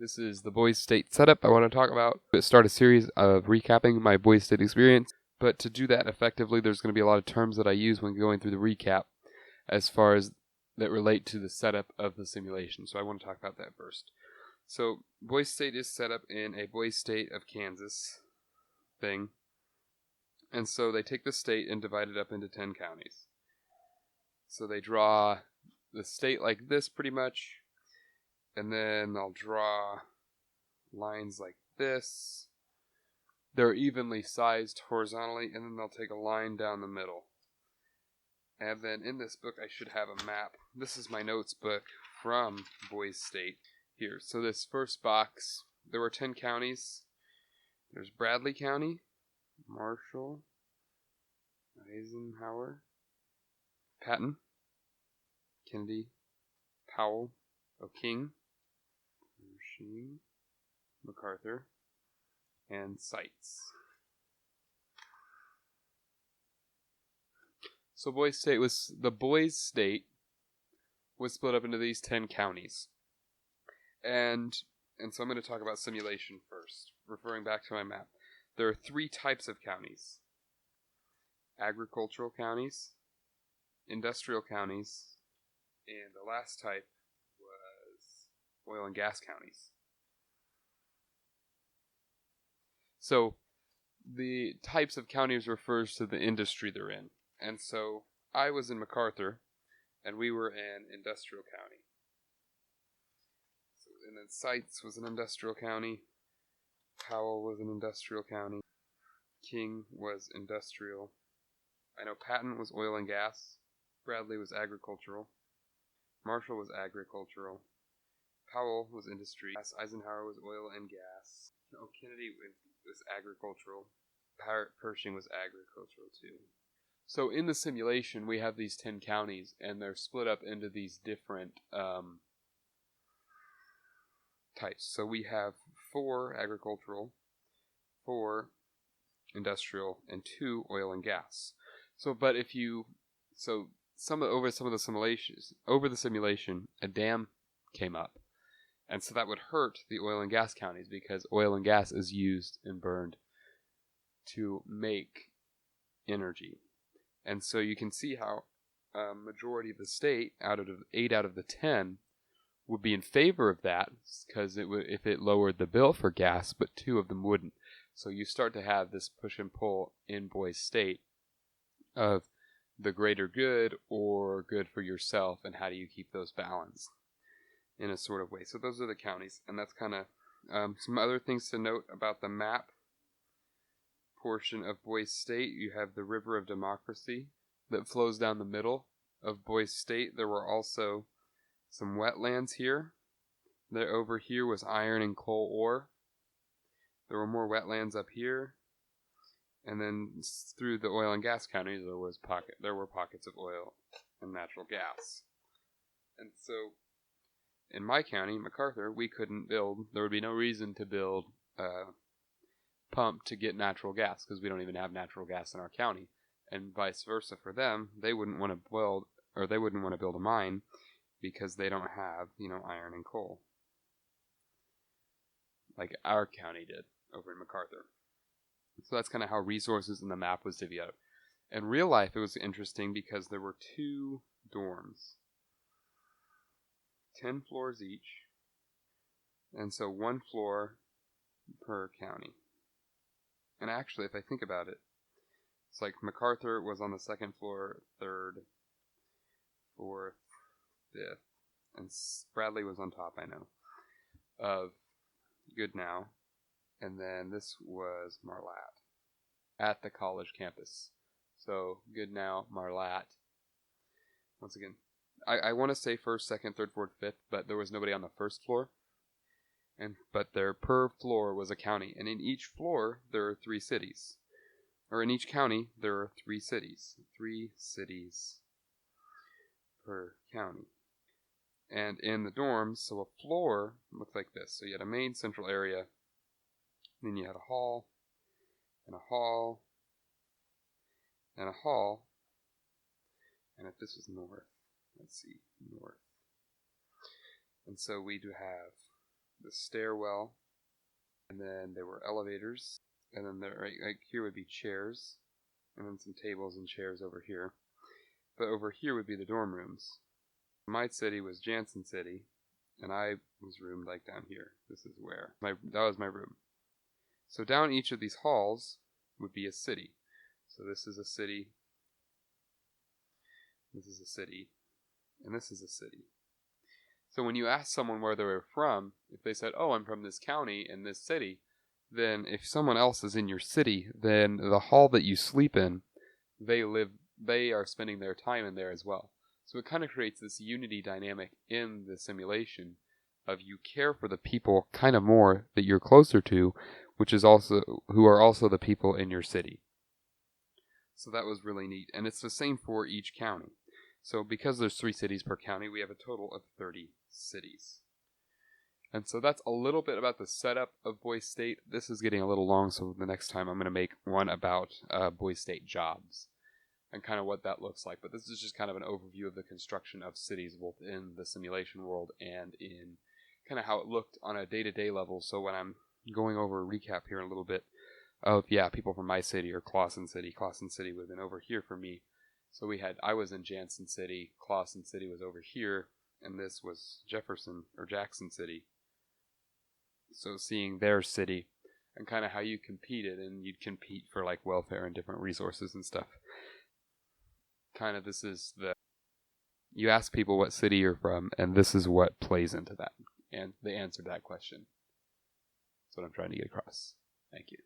This is the Boise State setup I want to talk about. Start a series of recapping my Boise State experience, but to do that effectively, there's going to be a lot of terms that I use when going through the recap as far as that relate to the setup of the simulation. So I want to talk about that first. So Boise State is set up in a Boise State of Kansas thing, and so they take the state and divide it up into 10 counties. So they draw the state like this pretty much, and then they'll draw lines like this. They're evenly sized horizontally, and then they'll take a line down the middle. And then in this book, I should have a map. This is my notes book from Boise State here. So this first box, there were 10 counties. There's Bradley County, Marshall, Eisenhower, Patton, Kennedy, Powell, O'King, Pershing, MacArthur, and Sites. So Boise State was split up into these 10 counties. And so I'm going to talk about simulation first, referring back to my map. There are 3 types of counties: agricultural counties, industrial counties, and the last type was oil and gas counties. So the types of counties refers to the industry they're in. And so I was in MacArthur, and we were in industrial county. And then Sites was an industrial county. Powell was an industrial county. King was industrial. I know Patton was oil and gas. Bradley was agricultural. Marshall was agricultural. Powell was industry. Eisenhower was oil and gas. Kennedy was agricultural. Pershing was agricultural too. So in the simulation, we have these 10 counties, and they're split up into these different types. So we have 4 agricultural, 4 industrial, and 2 oil and gas. Over the simulation, a dam came up, and so that would hurt the oil and gas counties because oil and gas is used and burned to make energy. And so you can see how a majority of the state, 8 out of the 10, would be in favor of that, because if it lowered the bill for gas, but 2 of them wouldn't. So you start to have this push and pull in Boise State of the greater good or good for yourself, and how do you keep those balanced in a sort of way. So those are the counties, and that's kind of some other things to note about the map portion of Boise State. You have the River of Democracy that flows down the middle of Boise State. There were also some wetlands here. Over here was iron and coal ore. There were more wetlands up here. And then through the oil and gas counties, there were pockets of oil and natural gas. And so in my county, MacArthur, we couldn't build. There would be no reason to build pump to get natural gas, because we don't even have natural gas in our county, and vice versa for them. They wouldn't want to build a mine because they don't have, iron and coal like our county did over in MacArthur. So that's kind of how resources in the map was divvied up. In real life, it was interesting because there were 2 dorms, 10 floors each, and so 1 floor per county. And actually, if I think about it, it's like MacArthur was on the 2nd floor, 3rd, 4th, 5th, and Bradley was on top, I know, of Goodnow, and then this was Marlatt at the college campus. So Goodnow, Marlatt. Once again, I want to say 1st, 2nd, 3rd, 4th, 5th, but there was nobody on the 1st floor. But their per floor was a county, and in each floor there are 3 cities. Or in each county there are 3 cities. 3 cities per county. And in the dorms, so a floor looked like this. So you had a main central area, then you had a hall, and a hall, and a hall, and if this was north, let's see, north. And so we do have the stairwell, and then there were elevators, and then there, right, like here would be chairs, and then some tables and chairs over here. But over here would be the dorm rooms. My city was Jansen City, and I was roomed like down here. This is where that was my room. So down each of these halls would be a city. So this is a city, this is a city, and this is a city. So when you ask someone where they were from, if they said, "Oh, I'm from this county in this city," then if someone else is in your city, then the hall that you sleep in, they are spending their time in there as well. So it kind of creates this unity dynamic in the simulation of you care for the people kind of more that you're closer to, who are also the people in your city. So that was really neat. And it's the same for each county. So because there's 3 cities per county, we have a total of 30 cities. And so that's a little bit about the setup of Boise State. This is getting a little long, so the next time I'm going to make one about Boise State jobs and kind of what that looks like. But this is just kind of an overview of the construction of cities, both in the simulation world and in kind of how it looked on a day-to-day level. So when I'm going over a recap here in a little bit of, people from my city or Clawson City. Clawson City would have been over here for me. So I was in Jansen City, Clawson City was over here, and this was Jefferson or Jackson City. So seeing their city and kind of how you competed, and you'd compete for like welfare and different resources and stuff. Kind of you ask people what city you're from, and this is what plays into that, and the answer to that question. That's what I'm trying to get across. Thank you.